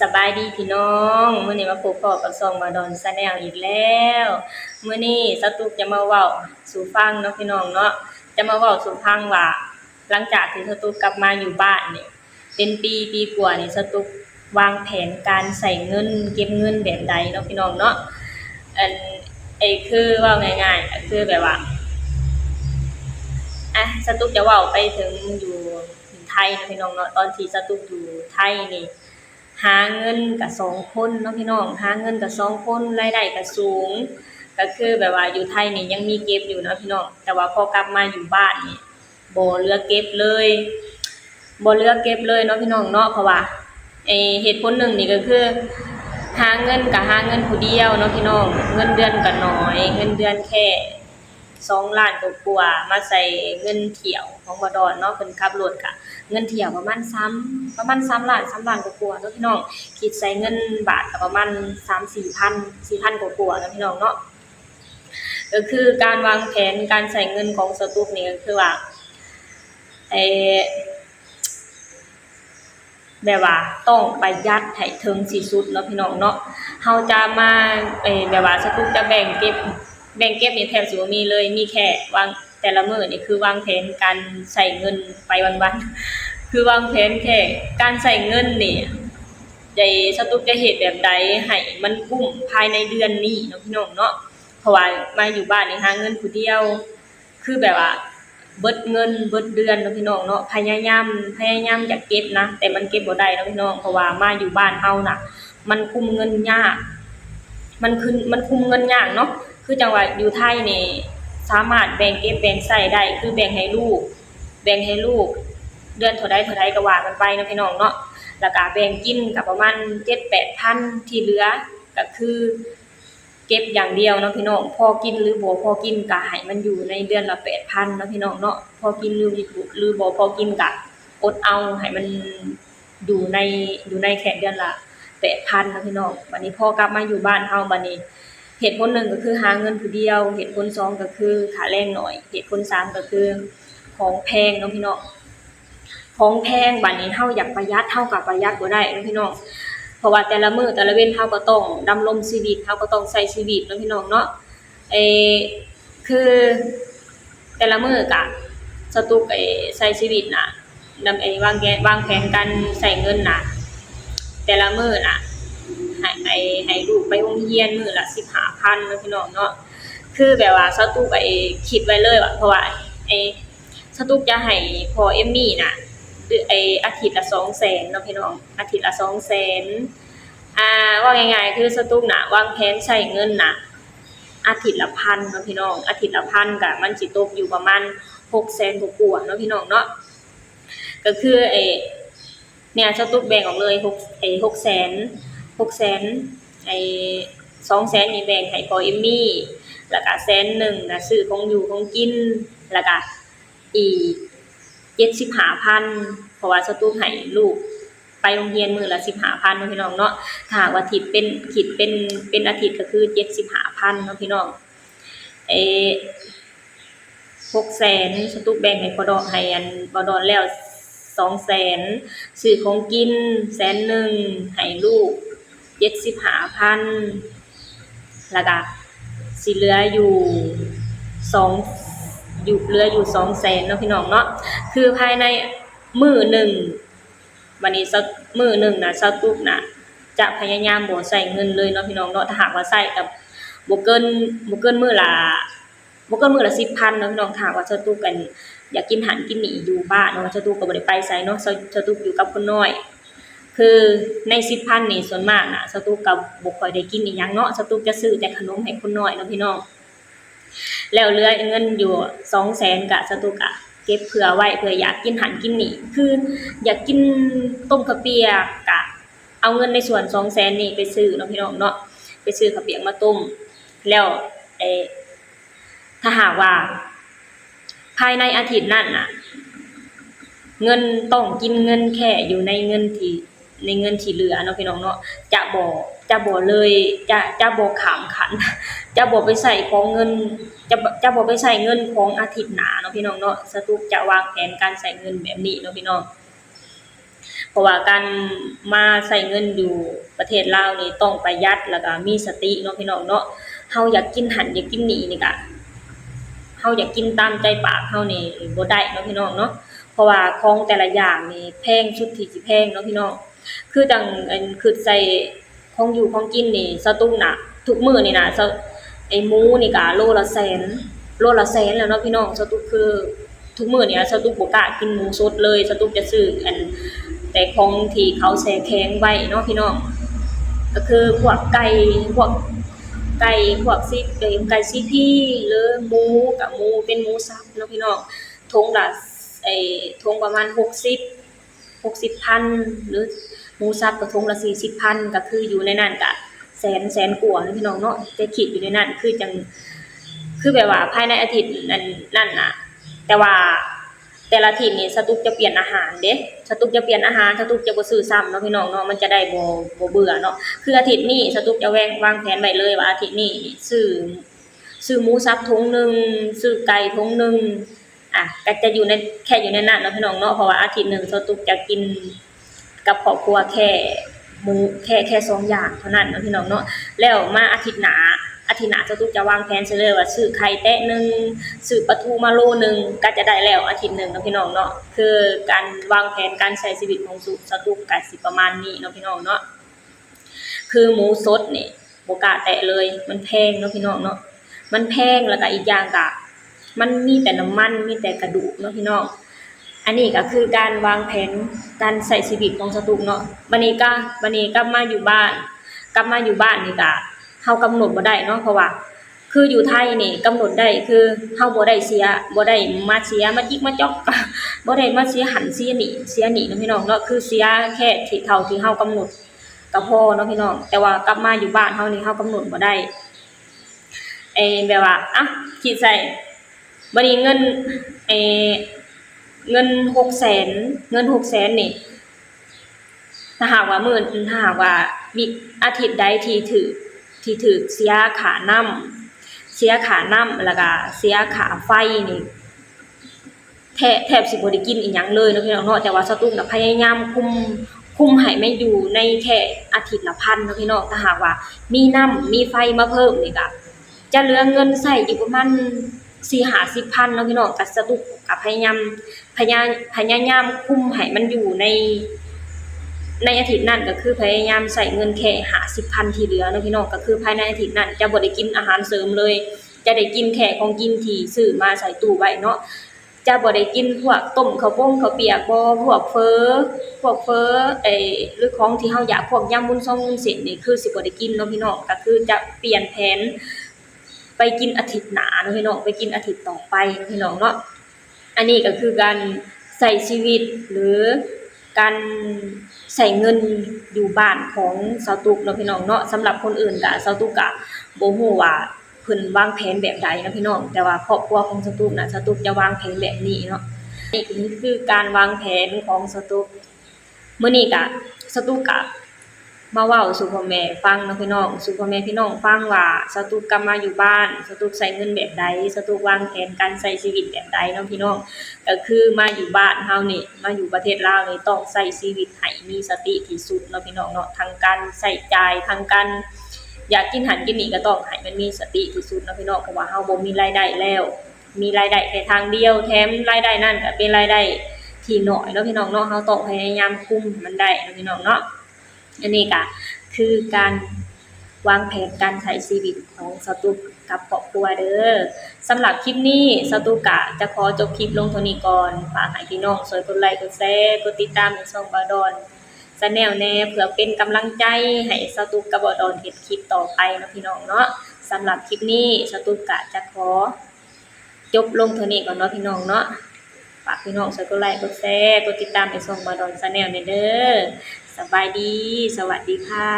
สบายดีพี่น้องมื้อนี้มาพบพ่อกับช่องบาดอนชาแนลอีกแล้วมื้อนี้สตุกจะมาเว้าสู่ฟังเนาะพี่น้องเนาะจะมาเว้าสู่ฟังว่าหลังจากที่สตุกกลับมาอยู่บ้านนี่เป็นปีกว่านี่สตุกวางแผนการใช้เงินเก็บเงินแบบใดเนาะพี่น้องเนาะอันคือเว้าง่ายๆคือแบบว่าสตุกจะเว้าไปถึงอยู่ไทยเนาะพี่น้องเนาะตอนที่สตุกอยู่ไทยนี่หาเงินกับ2คนเนาะพี่น้องหาเงินกับ2คนรายได้ก็สูงก็คือแบบว่าอยู่ไทยนี่ยังมีเก็บอยู่เนาะพี่น้องแต่ว่าพอกลับมาอยู่บ้านนี่บ่เหลือเก็บเลยบ่เหลือเก็บเลยเนาะพี่น้องเนาะเพราะว่าเหตุผลหนึ่งนี่ก็คือหาเงินก็หาเงินผู้เดียวเนาะพี่น้องเงินเดือนก็น้อยเงินเดือนแค่2ล้านกว่าๆมาใส่เงินเที่ยวของบ่ดอนเนาะเพิ่นขับรถก็เงินเที่ยวประมาณ3ล้านกว่าๆเนาะพี่น้องคิดใส่เงินบาทก็ประมาณ3-4 พัน4,000กว่าๆเนาะพี่น้องเนาะก็คือการวางแผนการใช้เงินของสตุกนี่ก็คือว่าเอ่อแบบว่าต้องประหยัดให้ถึงที่สุดเนาะพี่น้องเนาะเฮาจะมาแบบว่าสตุกจะแบ่งเก็บนี่แทบสิบ่มีเลยมีแค่วางแต่ละมื้อนี่คือวางแผนการใช้เงินไปวันๆคือวางแผนแค่การใช้เงินนี่สตุกจะเฮ็ดแบบใดให้มันคุ้มภายในเดือนนี้เนาะพี่น้องเนาะเพราะว่ามาอยู่บ้านนี่หาเงินผู้เดียวคือแบบว่าเบิดเงินเบิดเดือนเนาะพี่น้องเนาะพยายามอยากเก็บนะแต่มันเก็บบ่ได้เนาะพี่น้องเพราะว่ามาอยู่บ้านเฮาน่ะมันคุมเงินยากมันคุมเงินยากเนาะคือจังว่าอยู่ไทยนี่สามารถแบ่งเก็บแบ่งใช้ได้คือแบ่งให้ลูกเดือนเท่าใดก็ว่ากันไปเนาะพี่น้องเนาะแล้วก็แบ่งกินก็ประมาณ 7-8,000 ที่เหลือก็คือเก็บอย่างเดียวเนาะพี่น้องพอกินหรือบ่พอกินก็ให้มันอยู่ในเดือนละ 8,000 เนาะพี่น้องเนาะพอกินหรือบ่พอกินก็อดเอาให้มันอยู่ในแค่เดือนละ 8,000 เนาะพี่น้องบัดนี้พอกลับมาอยู่บ้านเฮาบัดนี้เหตุผลหนึ่งก็คือหาเงินผู้เดียวเหตุผลสองก็คือค่าแรงน้อยเหตุผลสามก็คือของแพงเนาะพี่น้องของแพงบัดนี้เฮาอยากประหยัดเฮาก็ประหยัดบ่ได้เนาะพี่น้องเพราะว่าแต่ละมื้อแต่ละเว้นเฮาก็ต้องดำรงชีวิตเฮาก็ต้องใช้ชีวิตเนาะพี่น้องเนาะเอ่คือแต่ละมื้อก็สตุกใช้ชีวิตน่ะนำวางแผนการใช้เงินน่ะแต่ละมื้อน่ะให้ลูกไปโรงเรียนมื้อละ15,000เนาะพี่น้องเนาะคือแบบว่าสตุกคิดไว้เลยว่าเพราะว่าสตุกจะให้พ่อเอมมี่น่ะอาทิตย์ละ200,000เนาะพี่น้องอาทิตย์ละ200,000ว่าง่ายๆคือสตุกน่ะวางแผนใช้เงินน่ะอาทิตย์ละ1,000เนาะพี่น้องอาทิตย์ละ1,000ก็มันสิตกอยู่ประมาณ600,000กว่าๆเนาะพี่น้องเนาะก็คือเนี่ยสตุกแบ่งออกเลย600,000200,000นี่แบ่งให้พ่อเอมมี่แล้วก็100,000น่ะซื้อของอยู่ของกินแล้วก็อีก75,000เพราะว่าสตุกให้ลูกไปโรงเรียนมื้อละ15,000เนาะพี่น้องเนาะถ้าหากว่าคิดเป็นอาทิตย์ก็คือ75,000เนาะพี่น้อง600,000สตุกแบ่งให้พ่อดอกให้บ่ดอนแล้ว200,000ซื้อของกิน100,000ให้ลูก75,000แล้วก็สิเหลืออยู่200,000เนาะพี่น้องเนาะคือภายในมื้อหนึ่งบัดนี้มื้อหนึ่งน่ะสตุกน่ะจะพยายามบ่ใช้เงินเลยเนาะพี่น้องเนาะถ้าหากว่าใช้ก็บ่เกินมื้อละ10,000เนาะพี่น้องถ้าหากว่าสตุกกันอยากกินหันกินนี่อยู่บ้านเนาะสตุกก็บ่ได้ไปไสเนาะสตุกอยู่กับคนน้อยคือใน10,000นี่ส่วนมากน่ะสตุกก็บ่ค่อยได้กินอิหยังเนาะสตุกจะซื้อแต่ขนมให้คนน้อยเนาะพี่น้องแล้วเหลือเงินอยู่200,000ก็สตุกเก็บเผื่อไว้เผื่ออยากกินหันกินนี่คืออยากกินต้มข้าวเปียกก็เอาเงินในส่วน200,000นี่ไปซื้อเนาะพี่น้องเนาะไปซื้อข้าวเปียกมาต้มแล้วถ้าหากว่าภายในอาทิตย์นั้นน่ะเงินต้องกินเงินแค่อยู่ในเงินที่เหลือเนาะพี่น้องเนาะจะบ่เลยจะบ่ข้ามขันจะบ่ไปใช้ของเงินจะบ่ไปใช้เงินของอาทิตย์หน้าเนาะพี่น้องเนาะสตุกจะวางแผนการใช้เงินแบบนี้เนาะพี่น้อง ราะว่าการมาใช้เงินอยู่ประเทศลาวนี่ต้องประหยัดแล้วก็มีสติเนาะพี่น้องเนาะเฮาอยากกินหั้นอยากกินนี่นี่ก็เฮาอยากกินตามใจปากเฮานี่บ่ได้เนาะพี่น้องเนาะเพราะว่าของแต่ละอย่างนี่แพงสุดที่สิแพงเนาะพี่น้องคือจั่งคือใส่ของอยู่ของกินนี่สตุ้งน่ะทุกมื้อนี่น่ะไอ้หมูนี่ก็โลละแสนโลละแสนแล้วเนาะพี่น้องสตุ้งคือทุกมื้อนี่สตุ้งบ่กล้ากินหมูสดเลยสตุ้งจะซื้อแต่ของที่เขาแช่แข็งไว้เนาะพี่น้องก็คือพวกไก่พวกพวกไก่ซีพีหรือหมูกับหมูเป็นหมูสับเนาะพี่น้องถุงละถุงประมาณ60,000หรือหมูสับก็ถุงละ40,000ก็คืออยู่ในนั้นก็แสนกว่าเนาะพี่น้องเนาะแต่คิดอยู่ในนั้นคือจังคือแบบว่าภายในอาทิตย์นั่นน่ะแต่ว่าแต่ละอาทิตย์นี่สตุ๊กจะเปลี่ยนอาหารเด้สตุ๊กจะเปลี่ยนอาหารสตุ๊กจะบ่ซื้อซ้ำเนาะพี่น้องเนาะมันจะได้บ่เบื่อเนาะคืออาทิตย์นี้สตุ๊กจะวางแผนไว้เลยว่าอาทิตย์นี้ซื้อหมูสับถุงนึงซื้อไก่ถุงนึงก็จะอยู่ในแค่อยู่ในนั้นเนาะพี่น้องเนาะเพราะว่าอาทิตย์นึงสตุ๊กจะกินกับครอบครัวแค่หมูแค่2อย่างเท่านั้นเนาะพี่น้องเนาะแล้วมาอาทิตย์หน้าสตุ๊กจะวางแผนซิเลยว่าซื้อไข่แตะนึงซื้อปลาทูมาโลนึงก็จะได้แล้วอาทิตย์นึงเนาะพี่น้องเนาะคือการวางแผนการใช้ชีวิตของสตุ๊กก็สิประมาณนี้เนาะพี่น้องเนาะคือหมูสดนี่บ่กล้าแตะเลยมันแพงเนาะพี่น้องเนาะมันแพงแล้วก็อีกอย่างก็มันมีแต่น้ำมันมีแต่กระดูกเนาะพี่น้องอันนี้ก็คือการวางแผนการใช้ชีวิตของสตุ๊กเนาะวันนี้กลับมาอยู่บ้านนี่ก็เฮากำหนดบ่ได้เนาะเพราะว่าคืออยู่ไทยนี่กำหนดได้คือเฮาบ่ได้มาเสียมาจิกมาจ๊อกบ่ได้มาเสียหันเสียนี่เนาะพี่น้องเนาะคือเสียแค่ที่เท่าที่เฮากำหนดก็พอเนาะพี่น้องแต่ว่ากลับมาอยู่บ้านเฮานี่เฮากำหนดบ่ได้แบบว่าคิดใส่บัดนี้เงิน600,000นี่ถ้าหากว่ามีอาทิตย์ใดที่ถือเสียค่าน้ำแล้วก็เสียค่าไฟนี่แทบสิบ่ได้กินอีหยังเลยเนาะพี่น้องเนาะแต่ว่าสตุ๊กน่ะพยายามคุมให้ไม่อยู่ในแค่อาทิตย์ละ1,000เนาะพี่น้องถ้าหากว่ามีน้ำมีไฟมาเพิ่มนี่ก็จะเหลือเงินใช้อยู่ประมาณ40-50,000เนาะพี่น้องก็สตุ๊กก็พยายามคุมให้มันอยู่ในอาทิตย์นั้นก็คือพยายามใส่เงินแค่50,000ที่เหลือเนาะพี่น้องก็คือภายในอาทิตย์นั้นจะบ่ได้กินอาหารเสริมเลยจะได้กินแค่ของกินที่ซื้อมาใส่ตู้ไว้เนาะจะบ่ได้กินพวกต้มข้าวเปียกบ่พวกเฟอหรือของที่เฮาอยากพวกยำวุ้นเส้นนี่คือสิบ่ได้กินเนาะพี่น้องก็คือจะเปลี่ยนแผนไปกินอาทิตย์หน้าเนาะพี่น้องไปกินอาทิตย์ต่อไปเนาะพี่น้องเนาะอันนี้ก็คือการใช้ชีวิตหรือการใช้เงินอยู่บ้านของสาวตุ๊กเนาะพี่น้องเนาะสำหรับคนอื่นก็สาวตุ๊กก็บ่ฮู้ว่าเพิ่นวางแผนแบบใดนะพี่น้องแต่ว่าครอบครัวของสาวตุ๊กน่ะสาวตุ๊กจะวางแผนแบบนี้เนาะนี่คือการวางแผนของสาวตุ๊กมื้อนี้ก็สาวตุ๊กก็มาเว้าสู่พ่อแม่ฟังเนาะพี่น้องสู่พ่อแม่พี่น้องฟังว่าสาวตุ๊กกลับมาอยู่บ้านสาวตุ๊กใช้เงินแบบใดสาวตุ๊กวางแผนการใช้ชีวิตแบบใดเนาะพี่น้องก็คือมาอยู่บ้านเฮานี่มาอยู่ประเทศลาวนี่ต้องใช้ชีวิตให้มีสติที่สุดเนาะพี่น้องเนาะทั้งการใช้จ่ายทั้งการอยากกินหันกินนี่ก็ต้องให้มันมีสติที่สุดเนาะพี่น้องเพราะว่าเฮาบ่มีรายได้แล้วมีรายได้แค่ทางเดียวแถมรายได้นั้นก็เป็นรายได้ที่น้อยเนาะพี่น้องเนาะเฮาต้องพยายามคุมมันได้เนาะพี่น้องเนาะอันนี้ก็คือการวางแผนการใช้ชีวิตของสาวตุ๊กกับครอบครัวเด้อสำหรับคลิปนี้สาวตุ๊กก็จะขอจบคลิปลงเท่านี้ก่อนฝากให้พี่น้องช่วยกดไลค์กดแชร์กดติดตามในช่องบาดอนChannel แน่เพื่อเป็นกำลังใจให้สาวตุ๊กกับบาดอนเฮ็ดคลิปต่อไปเนาะพี่น้องเนาะสำหรับคลิปนี้สาวตุ๊กก็จะขอจบลงเท่านี้ก่อนเนาะพี่น้องเนาะฝากพี่น้องช่วยกดไลค์กดแชร์กดติดตามในช่องบาดอน Channel เด้อสบายดีสวัสดีค่ะ